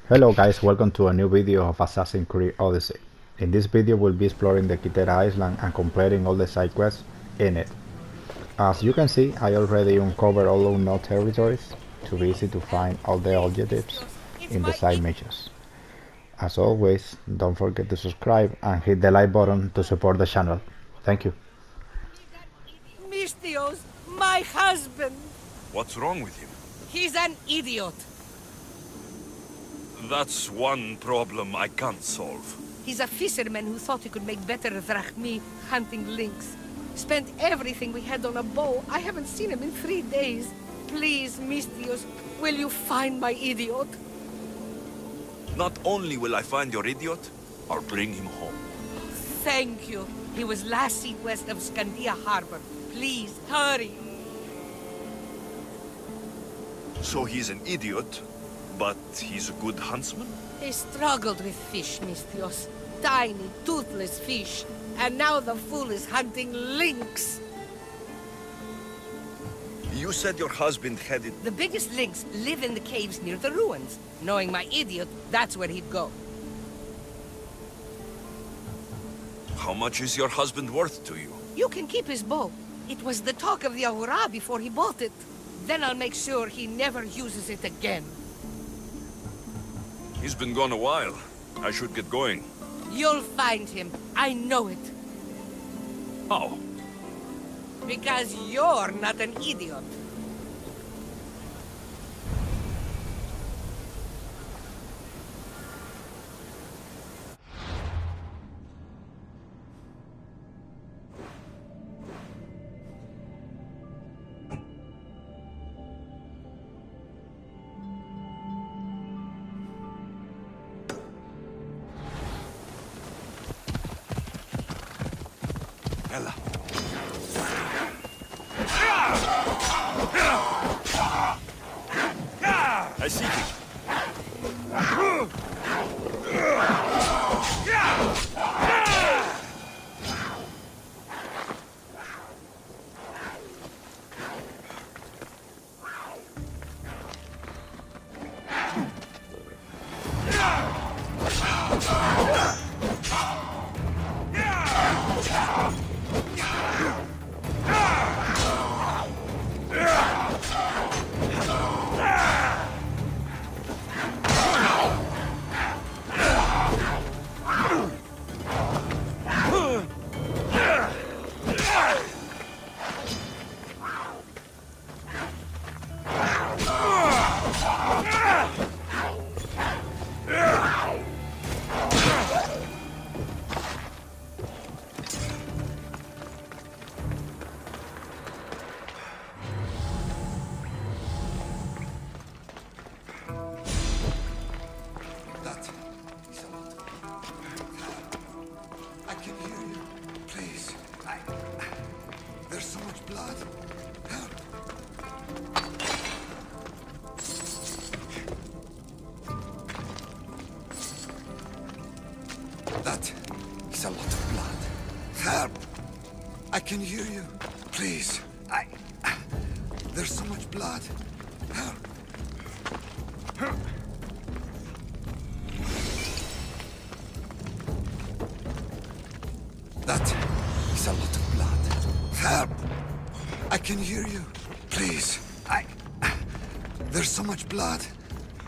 Hello guys, welcome to a new video of Assassin's Creed Odyssey. In this video we'll be exploring the Kythera island and completing all the side quests in it. As you can see, I already uncovered all unknown territories, too easy to find all the objectives in the side missions. As always, don't forget to subscribe and hit the like button to support the channel. Thank you. Mistios, my husband! What's wrong with him? He's an idiot! That's one problem I can't solve. He's a fisherman who thought he could make better drachmi hunting lynx. Spent everything we had on a bow. I haven't seen him in 3 days. Please, Mistios, will you find my idiot? Not only will I find your idiot, I'll bring him home. Thank you. He was last seen west of Scandia Harbor. Please, hurry. So he's an idiot, but he's a good huntsman? He struggled with fish, Mistios. Tiny, toothless fish. And now the fool is hunting lynx. You said your husband headed... The biggest lynx live in the caves near the ruins. Knowing my idiot, that's where he'd go. How much is your husband worth to you? You can keep his bow. It was the talk of the Ahura before he bought it. Then I'll make sure he never uses it again. He's been gone a while. I should get going. You'll find him. I know it. How? Because you're not an idiot. Ella. I see him. I can hear you. Please. There's so much blood. Help. That is a lot of blood. Help. I can hear you. Please. There's so much blood. Help. That is a lot of blood. Help! I can hear you. Please. There's so much blood.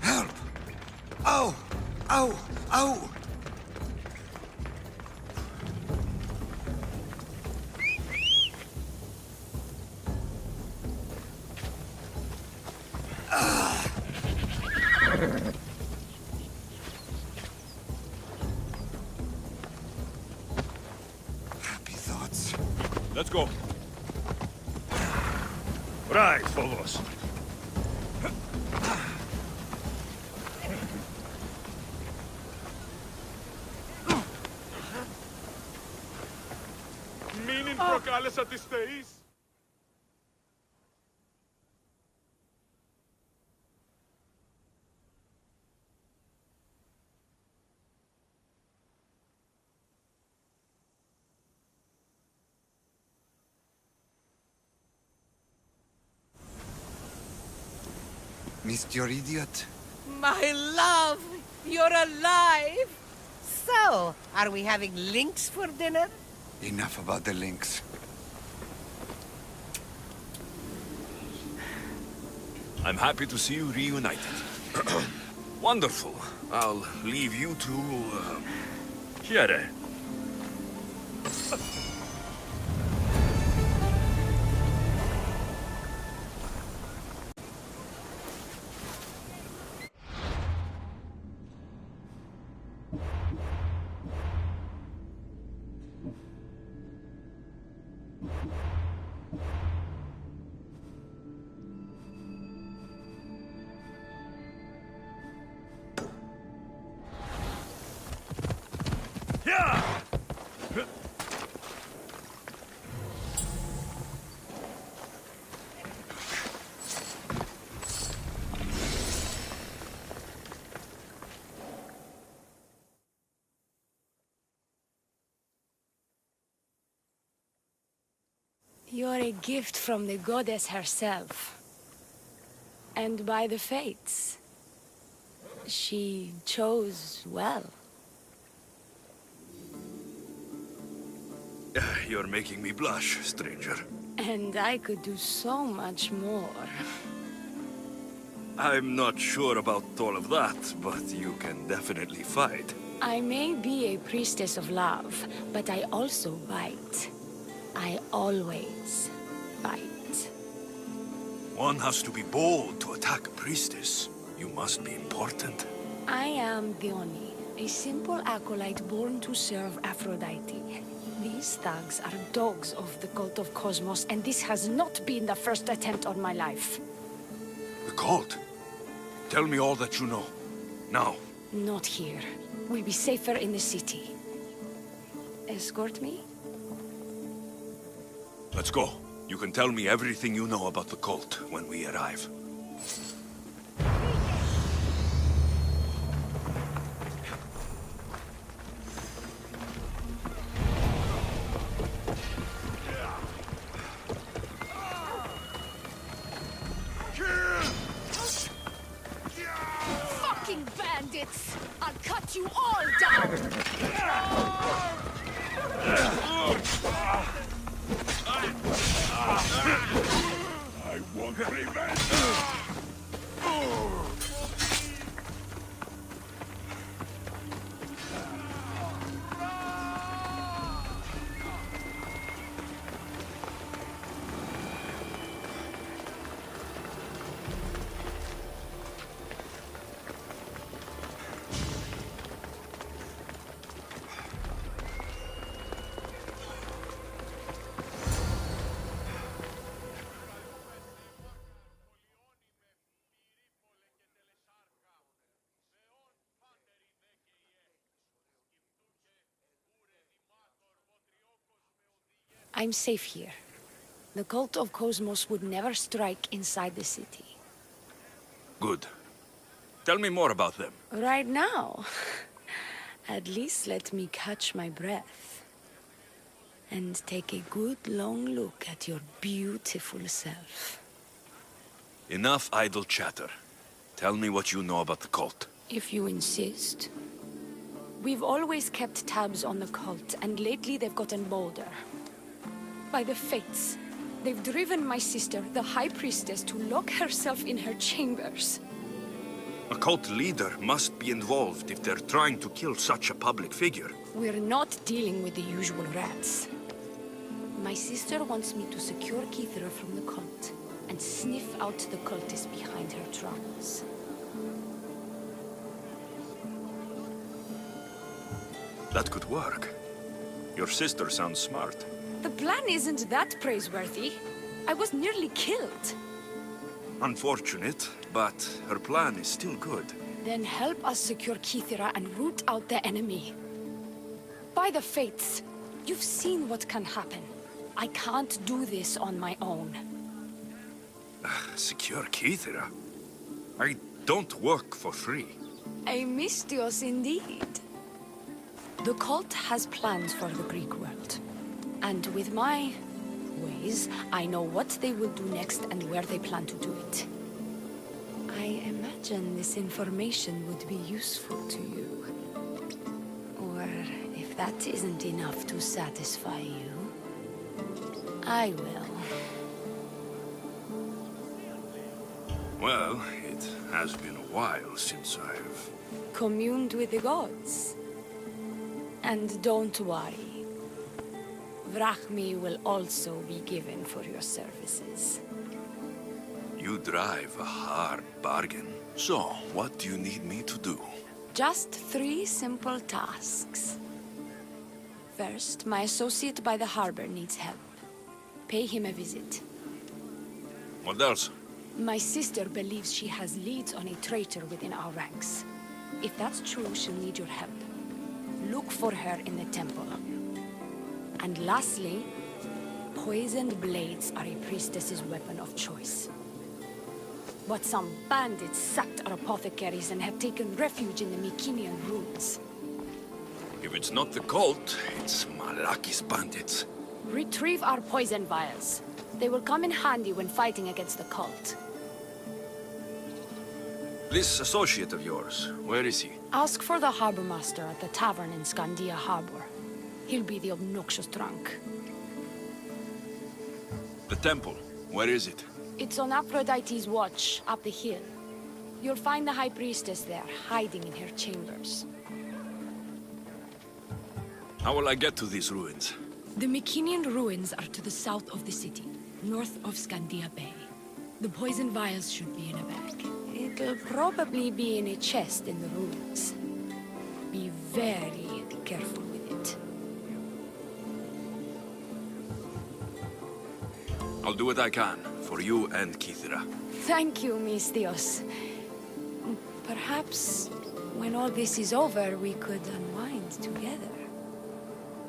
Help! Ow! Ow! Ow! Happy thoughts. Let's go. Right, follows. Μην προκάλεσα τις θεείς. Missed your idiot? My love! You're alive! So, are we having links for dinner? Enough about the links. I'm happy to see you reunited. Wonderful. I'll leave you to... Share. You're a gift from the goddess herself. And by the fates. She chose well. You're making me blush, stranger. And I could do so much more. I'm not sure about all of that, but you can definitely fight. I may be a priestess of love, but I also bite. I always bite. One has to be bold to attack a priestess. You must be important. I am Dione, a simple acolyte born to serve Aphrodite. These thugs are dogs of the cult of Cosmos, and this has not been the first attempt on my life. The cult? Tell me all that you know. Now. Not here. We'll be safer in the city. Escort me? Let's go. You can tell me everything you know about the cult when we arrive. Fucking bandits! I'll cut you all down! I want revenge! I'm safe here. The cult of Cosmos would never strike inside the city. Good. Tell me more about them. Right now? At least let me catch my breath. And take a good long look at your beautiful self. Enough idle chatter. Tell me what you know about the cult. If you insist. We've always kept tabs on the cult, and lately they've gotten bolder. By the fates, they've driven my sister, the High Priestess, to lock herself in her chambers. A cult leader must be involved if they're trying to kill such a public figure. We're not dealing with the usual rats. My sister wants me to secure Kythera from the cult, and sniff out the cultists behind her troubles. That could work. Your sister sounds smart. The plan isn't that praiseworthy. I was nearly killed. Unfortunate, but her plan is still good. Then help us secure Kythera and root out the enemy. By the fates, you've seen what can happen. I can't do this on my own. Secure Kythera? I don't work for free. A mystios indeed. The cult has plans for the Greek world. And with my ways, I know what they will do next and where they plan to do it. I imagine imagine this information would be useful to you. Or if that isn't enough to satisfy you, I will. Well, it has been a while since I've... Communed with the gods. And don't worry. Vrachmi will also be given for your services. You drive a hard bargain. So, what do you need me to do? Just 3 simple tasks. First, my associate by the harbor needs help. Pay him a visit. What else? My sister believes she has leads on a traitor within our ranks. If that's true, she'll need your help. Look for her in the temple. And lastly, poisoned blades are a priestess's weapon of choice. But some bandits sacked our apothecaries and have taken refuge in the Mycenaean ruins. If it's not the cult, it's Malaki's bandits. Retrieve our poison vials. They will come in handy when fighting against the cult. This associate of yours, where is he? Ask for the harbor master at the tavern in Scandia Harbor. He'll be the obnoxious drunk. The temple, where is it? It's on Aphrodite's watch, up the hill. You'll find the High Priestess there, hiding in her chambers. How will I get to these ruins? The Mycenaean ruins are to the south of the city, north of Scandia Bay. The poison vials should be in a bag. It'll probably be in a chest in the ruins. Be very careful with it. I'll do what I can, for you and Kythera. Thank you, Mistios. Perhaps, when all this is over, we could unwind together.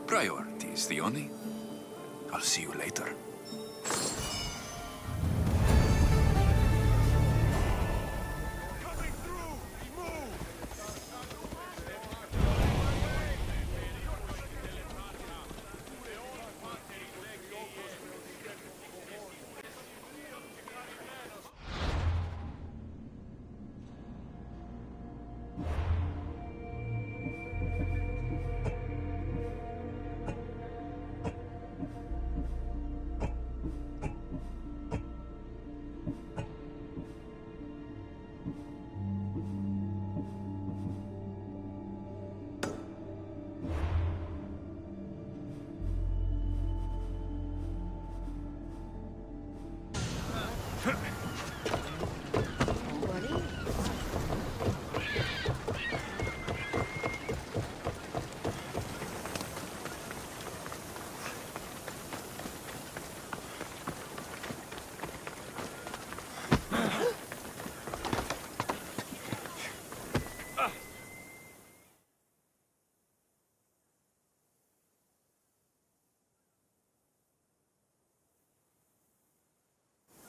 Priorities, Theoni. I'll see you later.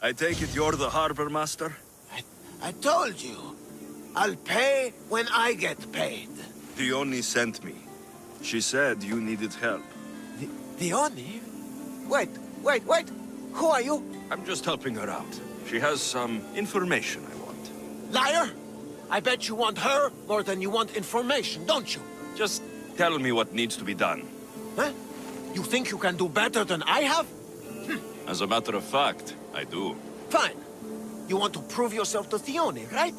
I take it you're the harbor master? I told you. I'll pay when I get paid. Theoni sent me. She said you needed help. Theoni? Wait. Who are you? I'm just helping her out. She has some information I want. Liar! I bet you want her more than you want information, don't you? Just tell me what needs to be done. Huh? You think you can do better than I have? As a matter of fact, I do. Fine. You want to prove yourself to Theoni, right?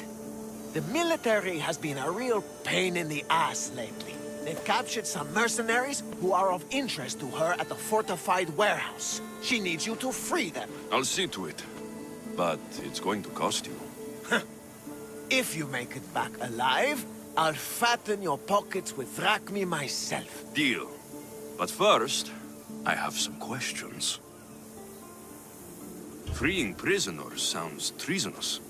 The military has been a real pain in the ass lately. They've captured some mercenaries who are of interest to her at the fortified warehouse. She needs you to free them. I'll see to it. But it's going to cost you. If you make it back alive, I'll fatten your pockets with drachmi myself. Deal. But first, I have some questions. Freeing prisoners sounds treasonous.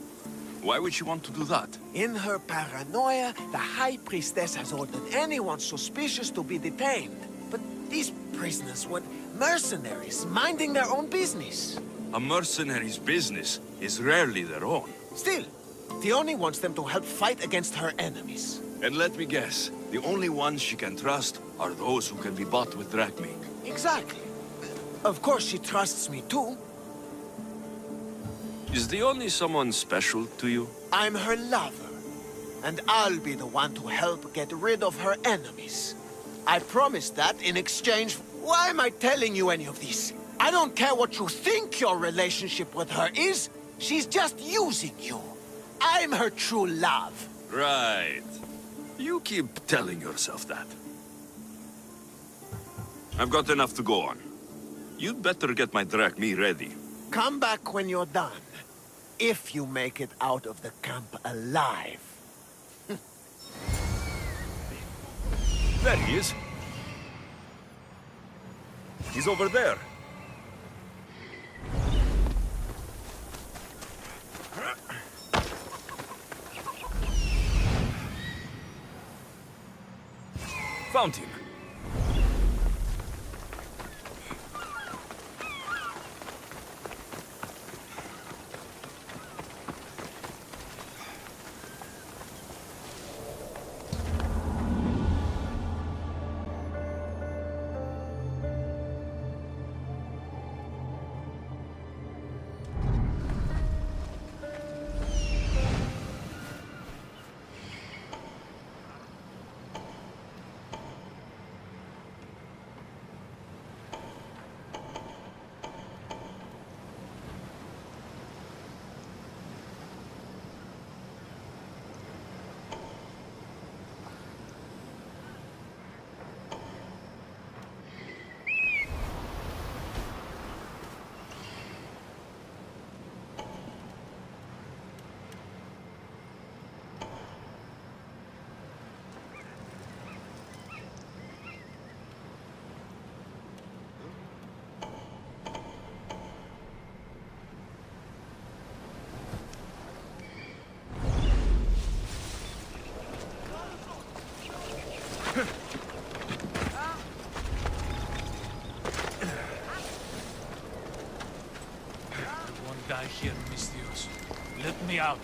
Why would she want to do that? In her paranoia, the High Priestess has ordered anyone suspicious to be detained. But these prisoners were mercenaries, minding their own business. A mercenary's business is rarely their own. Still, Theoni wants them to help fight against her enemies. And let me guess, the only ones she can trust are those who can be bought with drachmi. Exactly. Of course she trusts me too. Is Dione someone special to you? I'm her lover, and I'll be the one to help get rid of her enemies. I promised that in exchange. Why am I telling you any of this? I don't care what you think your relationship with her is. She's just using you. I'm her true love. Right. You keep telling yourself that. I've got enough to go on. You'd better get my Drachmi ready. Come back when you're done. If you make it out of the camp alive. There he is. He's over there. Found him. Die here, Mistios. Let me out.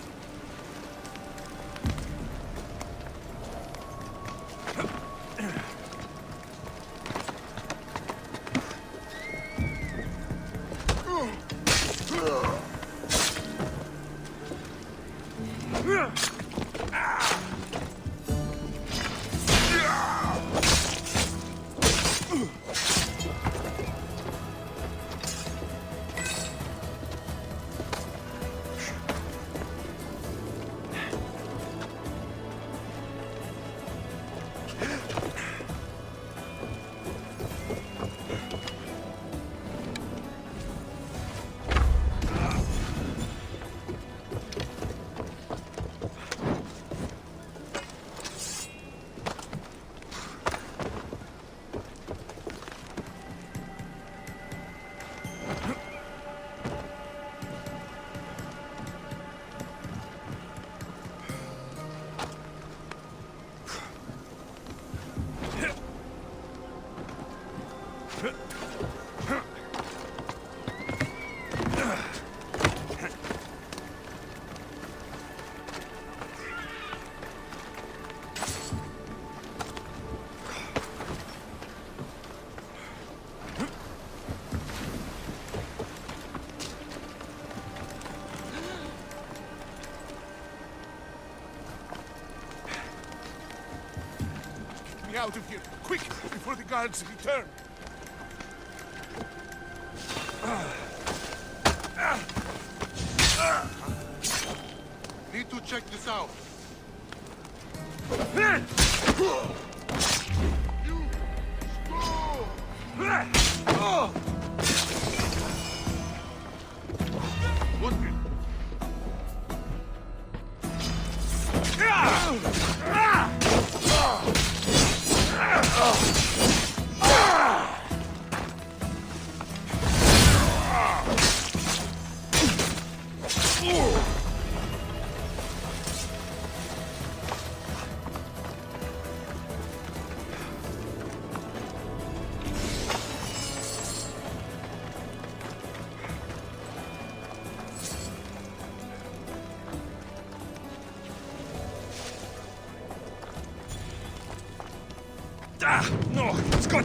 Out of here, quick, before the guards return. Need to check this out. No, it's got.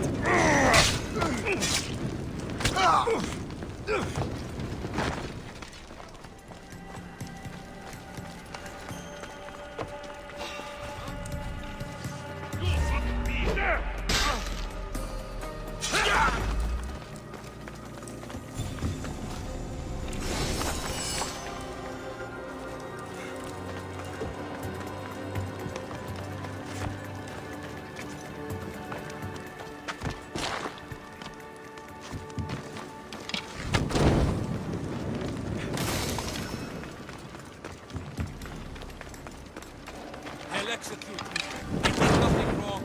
execute me. I did nothing wrong.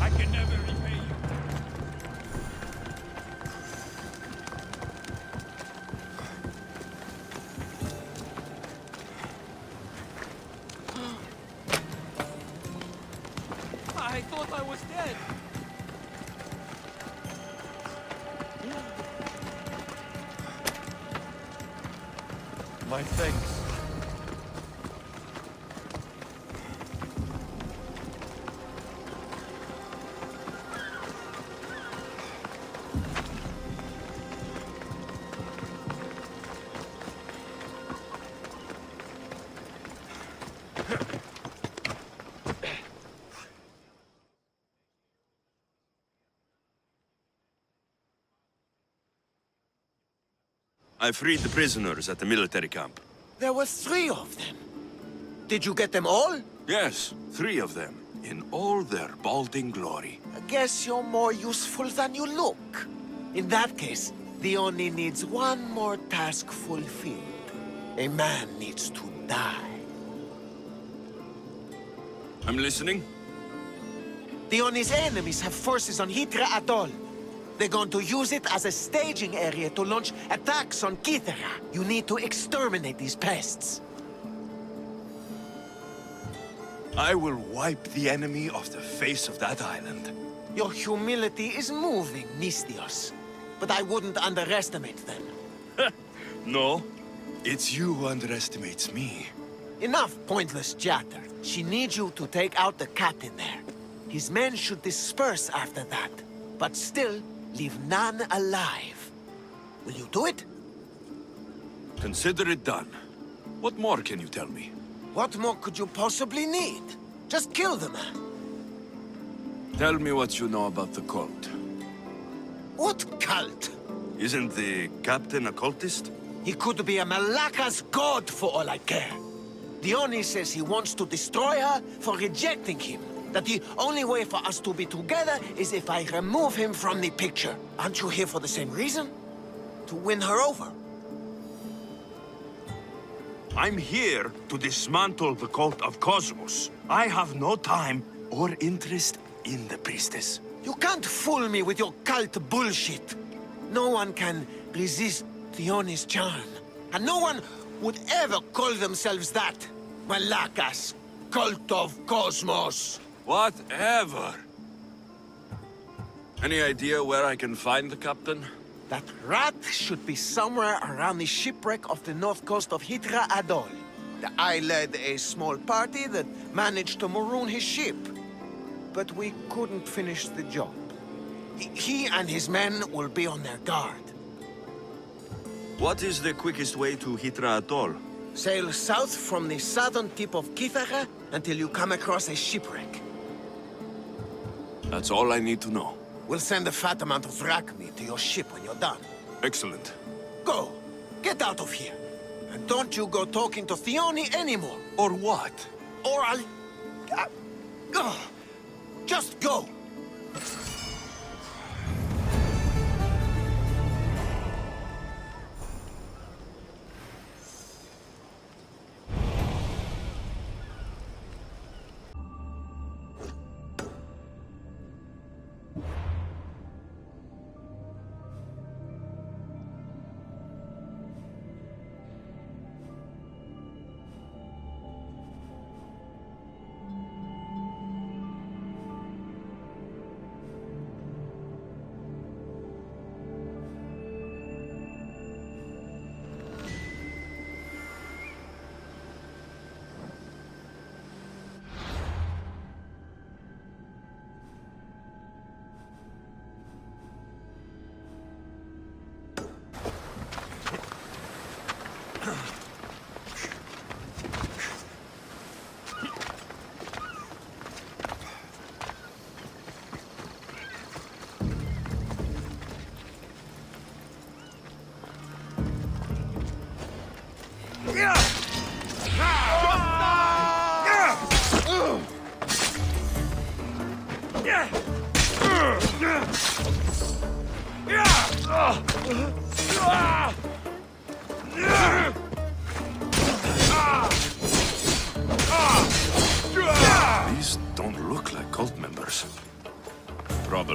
I can never repay you. I thought I was dead. My thanks. I freed the prisoners at the military camp. There were 3 of them. Did you get them all? Yes, 3 of them, in all their balding glory. I guess you're more useful than you look. In that case, the Oni needs one more task fulfilled. A man needs to die. I'm listening. The Oni's enemies have forces on Kythera Atoll. They're going to use it as a staging area to launch attacks on Kythera. You need to exterminate these pests. I will wipe the enemy off the face of that island. Your humility is moving, Misthios. But I wouldn't underestimate them. No, it's you who underestimates me. Enough pointless chatter. She needs you to take out the captain there. His men should disperse after that. But still, leave none alive. Will you do it? Consider it done. What more can you tell me? What more could you possibly need? Just kill the man. Tell me what you know about the cult. What cult? Isn't the captain a cultist? He could be a Malaka's god for all I care. The Oni says he wants to destroy her for rejecting him. That the only way for us to be together is if I remove him from the picture. Aren't you here for the same reason? To win her over? I'm here to dismantle the cult of Cosmos. I have no time or interest in the priestess. You can't fool me with your cult bullshit. No one can resist the Oni's charm. And no one would ever call themselves that. Malaka's cult of Cosmos. Whatever. Any idea where I can find the captain? That rat should be somewhere around the shipwreck off the north coast of Kythera Atoll. I led a small party that managed to maroon his ship. But we couldn't finish the job. He and his men will be on their guard. What is the quickest way to Kythera Atoll? Sail south from the southern tip of Kythera until you come across a shipwreck. That's all I need to know. We'll send a fat amount of wrack meat to your ship when you're done. Excellent. Go! Get out of here! And don't you go talking to Theoni anymore! Or what? Or I'll... just go!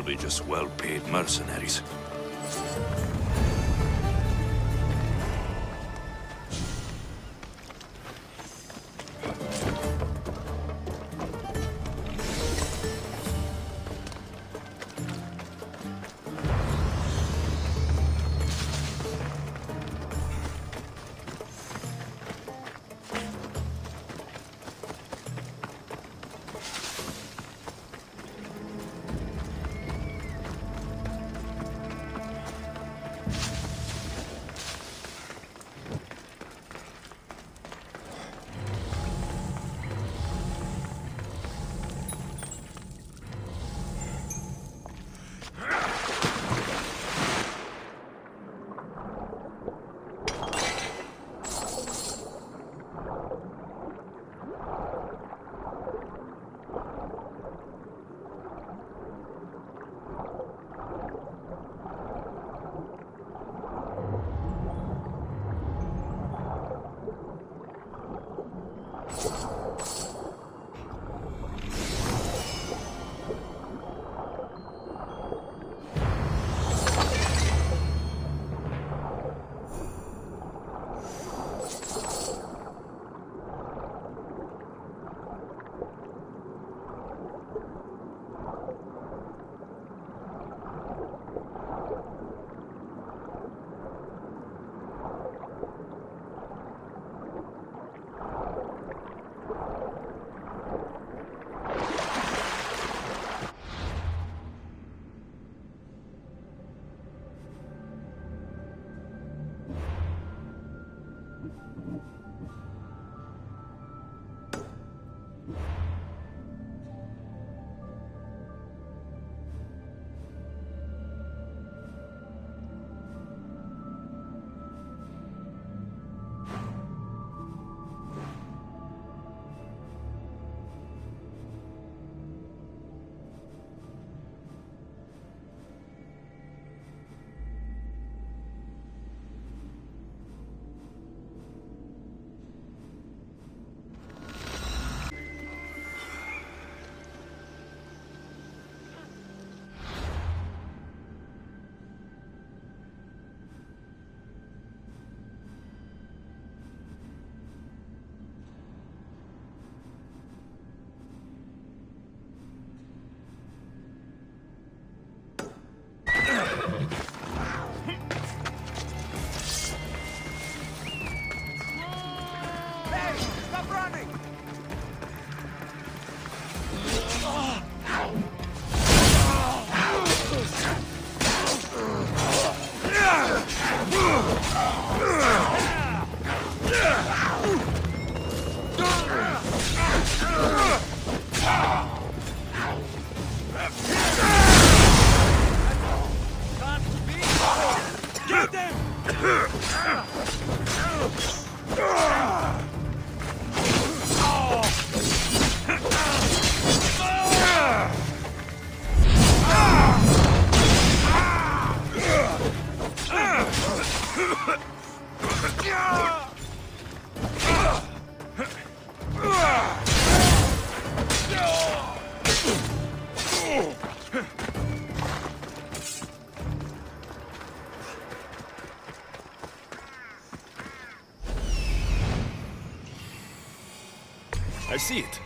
Probably just well-paid mercenaries. I see it.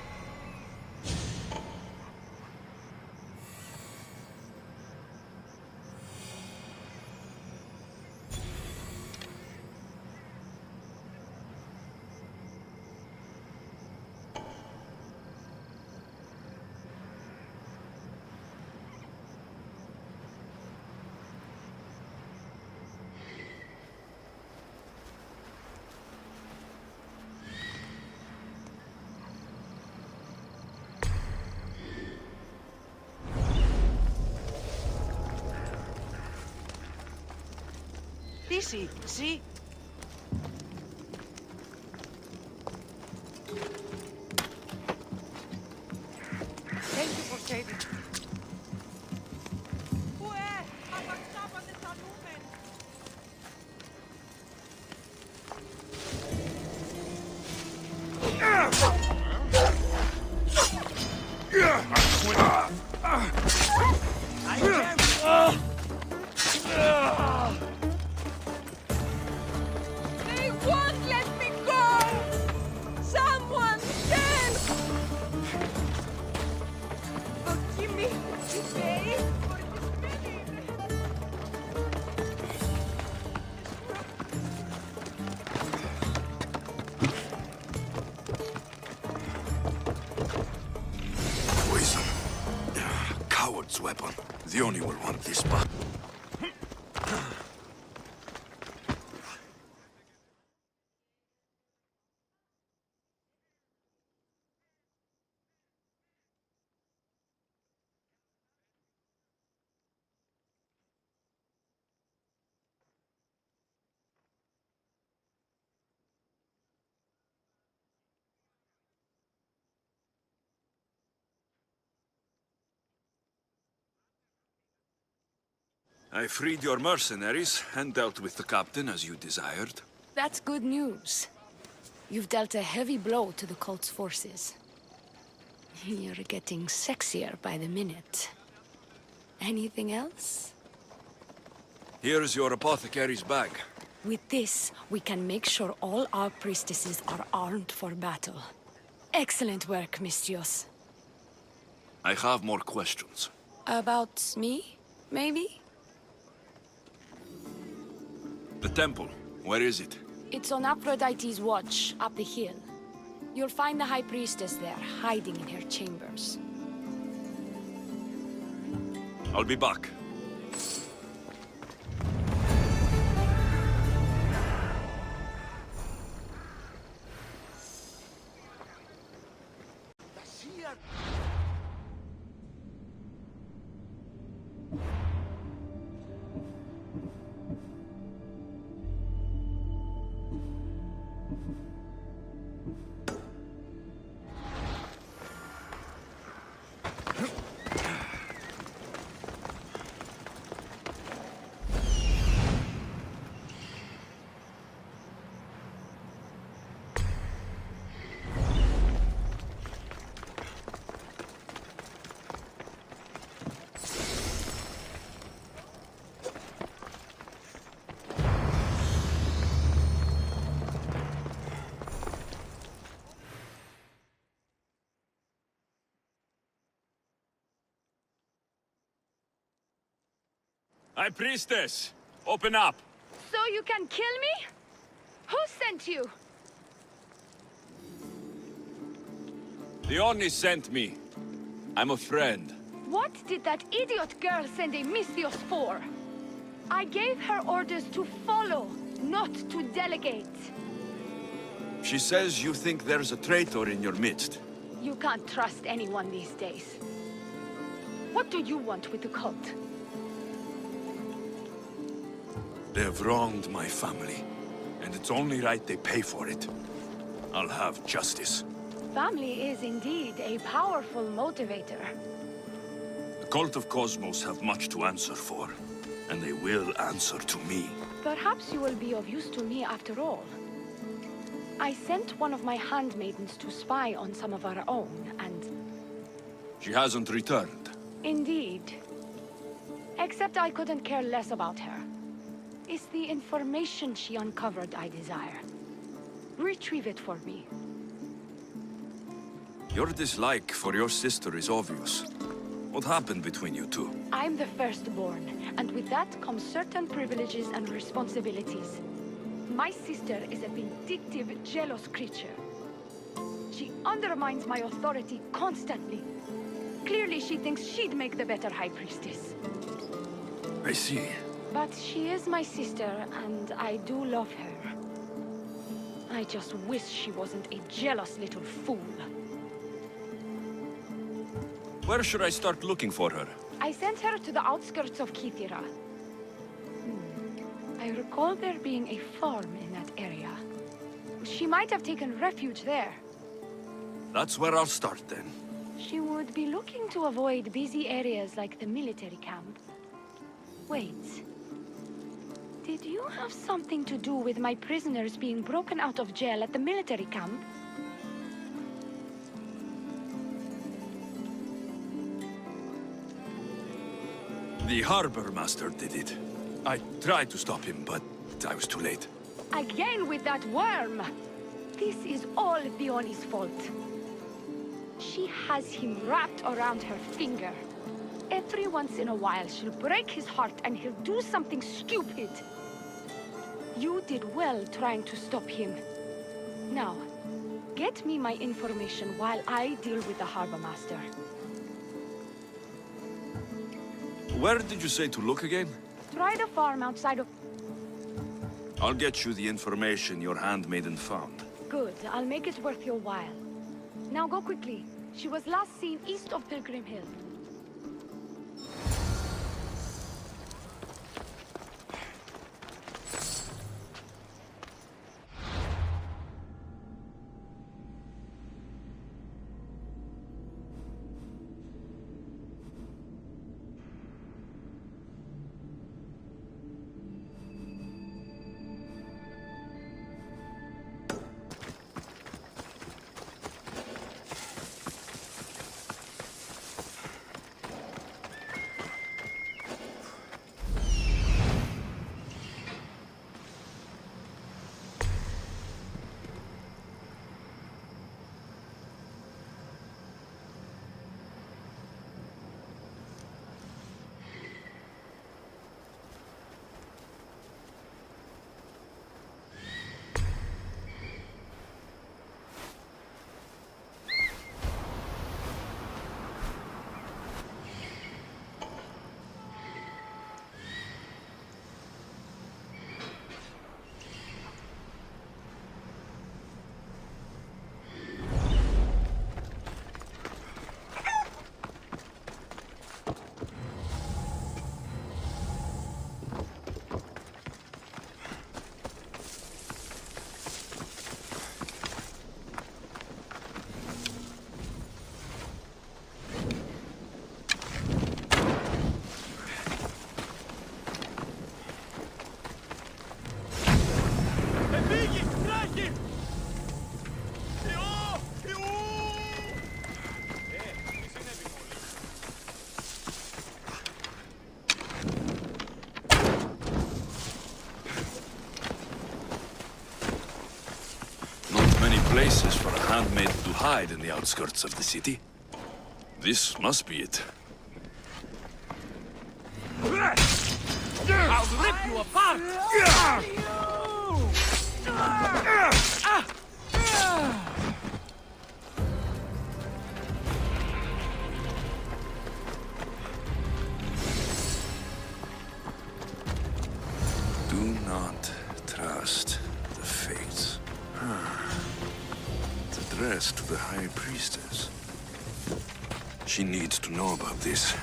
Odyssey, see? Thank you for saving me. Thione will want this back. I freed your mercenaries and dealt with the captain as you desired. That's good news. You've dealt a heavy blow to the cult's forces. You're getting sexier by the minute. Anything else? Here's your apothecary's bag. With this, we can make sure all our priestesses are armed for battle. Excellent work, Mistios. I have more questions. About me, maybe? The temple, where is it? It's on Aphrodite's watch, up the hill. You'll find the High Priestess there, hiding in her chambers. I'll be back. High Priestess, open up. So you can kill me? Who sent you? Thione sent me. I'm a friend. What did that idiot girl send a Mistios for? I gave her orders to follow, not to delegate. She says you think there's a traitor in your midst. You can't trust anyone these days. What do you want with the cult? They have wronged my family, and it's only right they pay for it. I'll have justice. Family is indeed a powerful motivator. The cult of Cosmos have much to answer for, and they will answer to me. Perhaps you will be of use to me after all. I sent one of my handmaidens to spy on some of our own, and... She hasn't returned. Indeed. Except I couldn't care less about her. It's the information she uncovered I desire. Retrieve it for me. Your dislike for your sister is obvious. What happened between you two? I'm the firstborn, and with that comes certain privileges and responsibilities. My sister is a vindictive, jealous creature. She undermines my authority constantly. Clearly she thinks she'd make the better High Priestess. I see. But she is my sister, and I do love her. I just wish she wasn't a jealous little fool. Where should I start looking for her? I sent her to the outskirts of Kythera. I recall there being a farm in that area. She might have taken refuge there. That's where I'll start then. She would be looking to avoid busy areas like the military camp. Wait. Did you have something to do with my prisoners being broken out of jail at the military camp? The harbor master did it. I tried to stop him, but I was too late. Again with that worm! This is all Thione's fault. She has him wrapped around her finger. Every once in a while, she'll break his heart and he'll do something stupid. You did well trying to stop him. Now, get me my information while I deal with the harbor master. Where did you say to look again? Try the farm outside of... I'll get you the information your handmaiden found. Good, I'll make it worth your while. Now go quickly. She was last seen east of Pilgrim Hill. Places for a handmaid to hide in the outskirts of the city. This must be it. I'll rip you apart! Do not trust the fates. It's addressed to the High Priestess. She needs to know about this.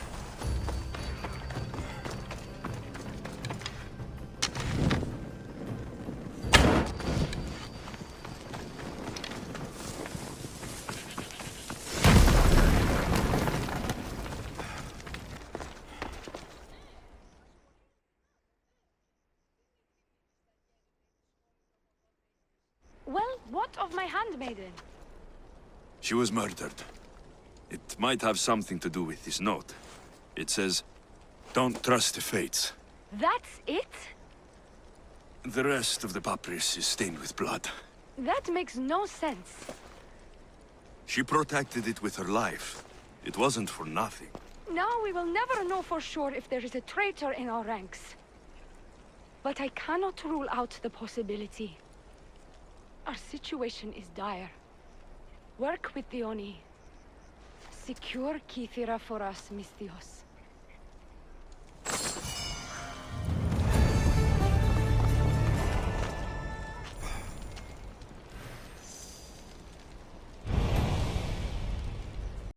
Well, what of my handmaiden? She was murdered. It might have something to do with this note. It says, "Don't trust the fates." That's it? The rest of the papyrus is stained with blood. That makes no sense. She protected it with her life. It wasn't for nothing. Now we will never know for sure if there is a traitor in our ranks. But I cannot rule out the possibility. Our situation is dire. Work with the Oni. Secure Kythera for us, Misthios.